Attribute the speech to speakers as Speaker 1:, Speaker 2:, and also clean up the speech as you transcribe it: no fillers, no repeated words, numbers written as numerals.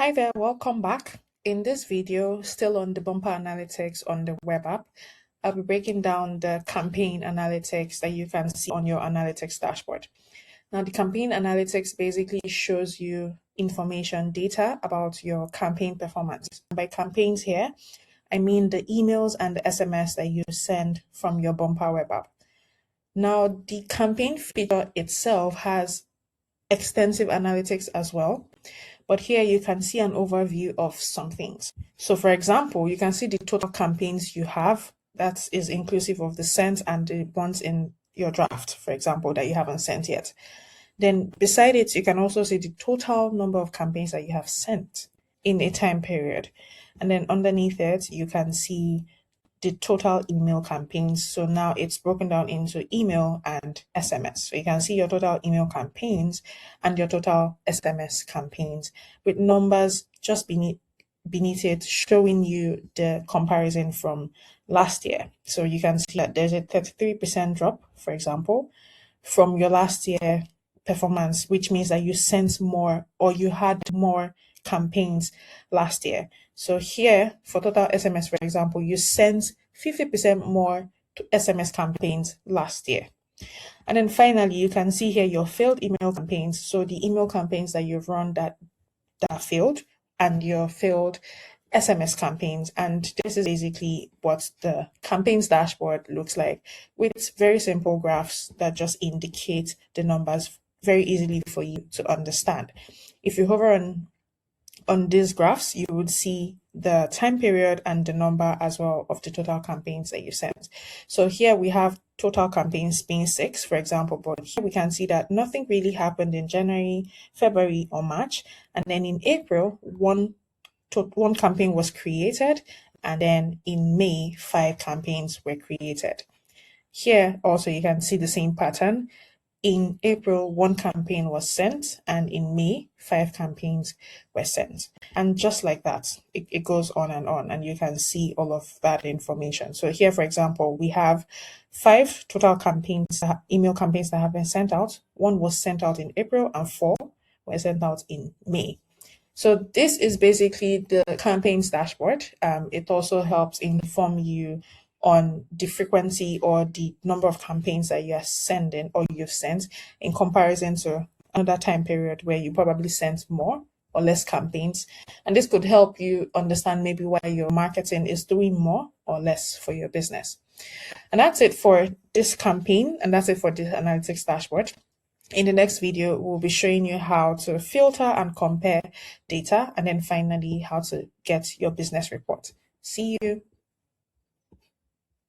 Speaker 1: Hi there, welcome back. In this video, still on the bumper analytics on the web app, I'll be breaking down the campaign analytics that you can see on your analytics dashboard. Now, the campaign analytics basically shows you information, data about your campaign performance. By campaigns here, I mean the emails and the SMS that you send from your bumper web app. Now, the campaign feature itself has extensive analytics as well. But here you can see an overview of some things. So for example, you can see the total campaigns you have. That is inclusive of the sent and the ones in your draft, for example, that you haven't sent yet. Then beside it, you can also see the total number of campaigns that you have sent in a time period. And then underneath it, you can see the total email campaigns. So now it's broken down into email and SMS. So you can see your total email campaigns and your total SMS campaigns with numbers just beneath it showing you the comparison from last year. So you can see that there's a 33% drop, for example, from your last year performance, which means that you sent more or you had more campaigns last year. So here for total SMS, for example, you sent 50% more to SMS campaigns last year. And then finally, you can see here your failed email campaigns. So the email campaigns that you've run that failed and your failed SMS campaigns. And this is basically what the campaigns dashboard looks like with very simple graphs that just indicate the numbers very easily for you to understand. If you hover on these graphs, you would see the time period and the number as well of the total campaigns that you sent. So here we have total campaigns being 6, for example, but here we can see that nothing really happened in January, February, or March. And then in April, one campaign was created, and then in May, 5 campaigns were created. Here also you can see the same pattern. In April, 1 campaign was sent, and in May, 5 campaigns were sent. And just like that, it goes on, and you can see all of that information. So here, for example, we have 5 total campaigns, email campaigns that have been sent out. 1 was sent out in April, and 4 were sent out in May. So this is basically the campaigns dashboard. It also helps inform you on the frequency or the number of campaigns that you are sending or you've sent in comparison to another time period where you probably sent more or less campaigns. And this could help you understand maybe why your marketing is doing more or less for your business. And that's it for this campaign, and that's it for this analytics dashboard. In the next video, we'll be showing you how to filter and compare data, and then finally how to get your business report. See you.